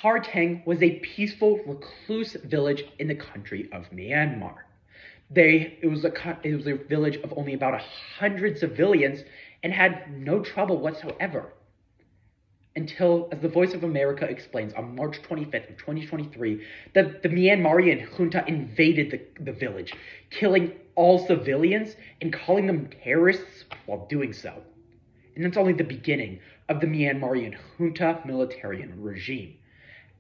Teng was a peaceful, recluse village in the country of Myanmar. It was a village of only about 100 civilians and had no trouble whatsoever. Until, as the Voice of America explains on March 25th of 2023, that the Myanmarian junta invaded the village, killing all civilians and calling them terrorists while doing so. And that's only the beginning of the Myanmarian junta military regime.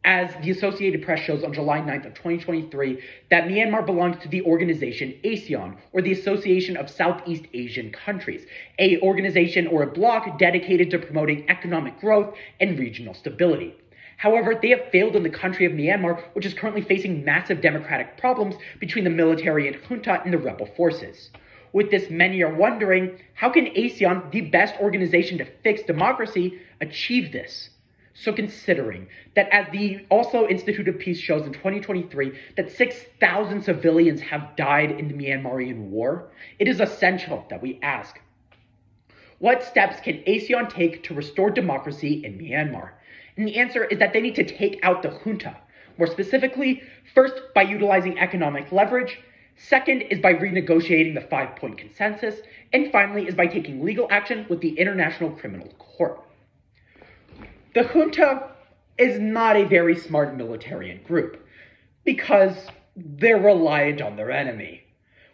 As the Associated Press shows on July 9th of 2023, that Myanmar belongs to the organization ASEAN, or the Association of Southeast Asian Countries, an organization or a bloc dedicated to promoting economic growth and regional stability. However, they have failed in the country of Myanmar, which is currently facing massive democratic problems between the military and junta and the rebel forces. With this, many are wondering, how can ASEAN, the best organization to fix democracy, achieve this? So considering that, as the also Institute of Peace shows in 2023, that 6,000 civilians have died in the Myanmarian war, it is essential that we ask, what steps can ASEAN take to restore democracy in Myanmar? And the answer is that they need to take out the junta. More specifically, first, by utilizing economic leverage. Second is by renegotiating the 5-point consensus. And finally is by taking legal action with the International Criminal Court. The junta is not a very smart military group because they're reliant on their enemy,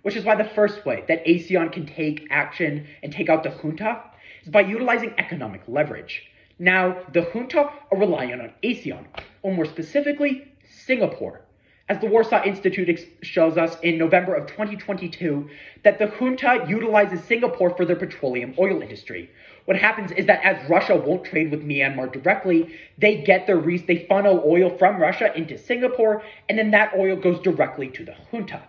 which is why the first way that ASEAN can take action and take out the junta is by utilizing economic leverage. Now, the junta are reliant on ASEAN, or more specifically, Singapore. As the Warsaw Institute shows us in November of 2022, that the junta utilizes Singapore for their petroleum oil industry. What happens is that as Russia won't trade with Myanmar directly, they funnel oil from Russia into Singapore, and then that oil goes directly to the junta.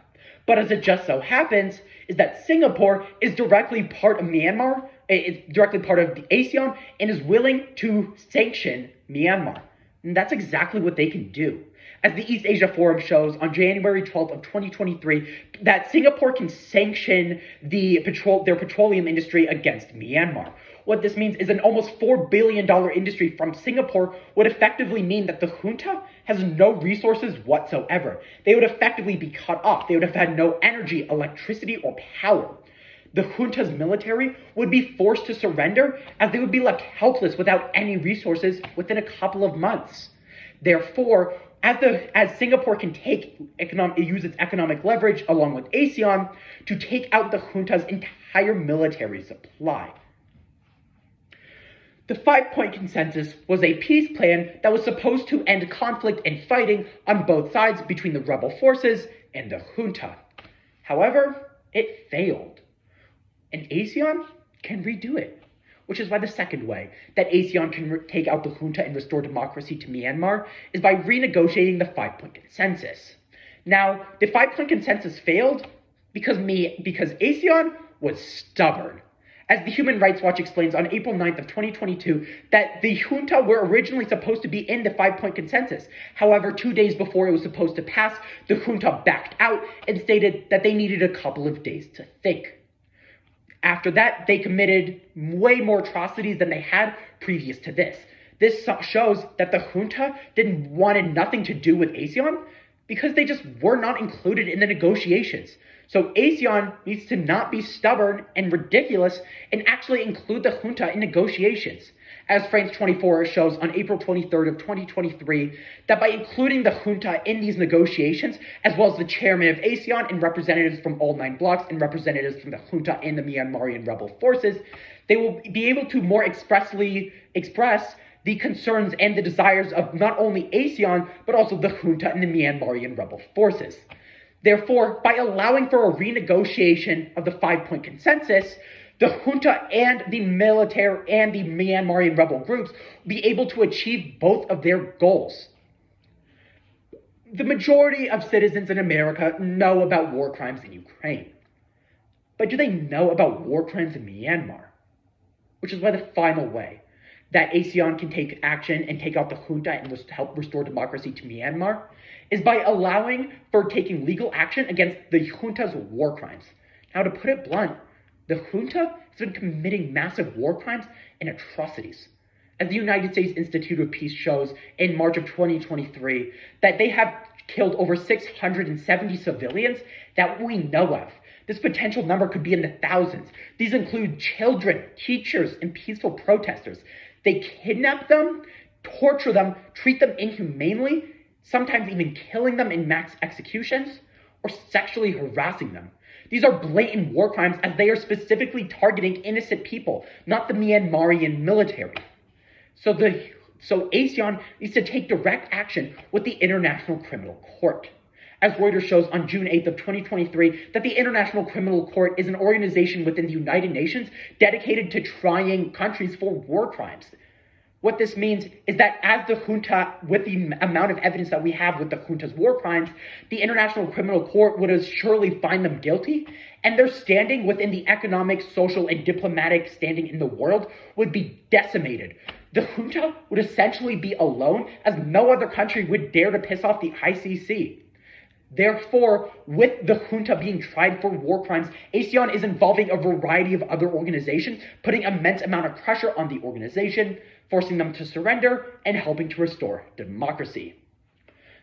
But as it just so happens, is that Singapore is directly part of Myanmar, it's directly part of the ASEAN, and is willing to sanction Myanmar. And that's exactly what they can do. As the East Asia Forum shows on January 12th of 2023, that Singapore can sanction their petroleum industry against Myanmar. What this means is an almost $4 billion industry from Singapore would effectively mean that the junta has no resources whatsoever. They would effectively be cut off. They would have had no energy, electricity, or power. The junta's military would be forced to surrender, as they would be left helpless without any resources within a couple of months. Therefore, as Singapore can use its economic leverage along with ASEAN to take out the junta's entire military supply. The 5-point consensus was a peace plan that was supposed to end conflict and fighting on both sides between the rebel forces and the junta. However, it failed, and ASEAN can redo it. Which is why the second way that ASEAN can take out the junta and restore democracy to Myanmar is by renegotiating the 5-point consensus. Now, the 5-point consensus failed because ASEAN was stubborn. As the Human Rights Watch explains on April 9th of 2022, that the junta were originally supposed to be in the 5-point consensus. However, 2 days before it was supposed to pass, the junta backed out and stated that they needed a couple of days to think. After that, they committed way more atrocities than they had previous to this. This shows that the junta wanted nothing to do with ASEAN because they just were not included in the negotiations. So ASEAN needs to not be stubborn and ridiculous and actually include the junta in negotiations. As France 24 shows on April 23rd of 2023, that by including the junta in these negotiations, as well as the chairman of ASEAN and representatives from all 9 blocs and representatives from the junta and the Myanmarian rebel forces, they will be able to more expressly express the concerns and the desires of not only ASEAN, but also the junta and the Myanmarian rebel forces. Therefore, by allowing for a renegotiation of the 5-point consensus, the junta and the military and the Myanmarian rebel groups will be able to achieve both of their goals. The majority of citizens in America know about war crimes in Ukraine. But do they know about war crimes in Myanmar? Which is why the final way that ASEAN can take action and take out the junta and help restore democracy to Myanmar is by allowing for taking legal action against the junta's war crimes. Now, to put it blunt, the junta has been committing massive war crimes and atrocities. As the United States Institute of Peace shows in March of 2023, that they have killed over 670 civilians that we know of. This potential number could be in the thousands. These include children, teachers, and peaceful protesters. They kidnap them, torture them, treat them inhumanely, sometimes even killing them in mass executions, or sexually harassing them. These are blatant war crimes as they are specifically targeting innocent people, not the Myanmarian military. So ASEAN needs to take direct action with the International Criminal Court. As Reuters shows on June 8th of 2023, that the International Criminal Court is an organization within the United Nations dedicated to trying countries for war crimes. What this means is that as the junta, with the amount of evidence that we have with the junta's war crimes, the International Criminal Court would surely find them guilty, and their standing within the economic, social, and diplomatic standing in the world would be decimated. The junta would essentially be alone, as no other country would dare to piss off the ICC. Therefore, with the junta being tried for war crimes, ASEAN is involving a variety of other organizations, putting immense amount of pressure on the organization, forcing them to surrender, and helping to restore democracy.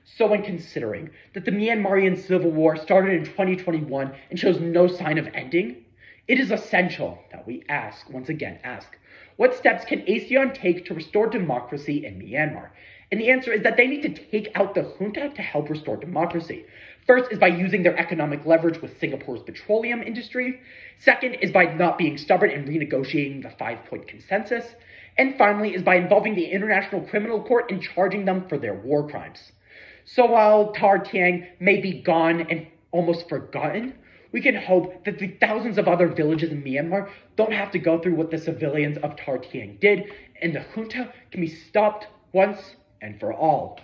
So when considering that the Myanmarian civil war started in 2021 and shows no sign of ending, it is essential that we once again ask, what steps can ASEAN take to restore democracy in Myanmar? And the answer is that they need to take out the junta to help restore democracy. First is by using their economic leverage with Singapore's petroleum industry. Second is by not being stubborn and renegotiating the 5-point consensus. And finally is by involving the International Criminal Court and charging them for their war crimes. So while Tar Tiang may be gone and almost forgotten, we can hope that the thousands of other villages in Myanmar don't have to go through what the civilians of Tar Tiang did, and the junta can be stopped once and for all.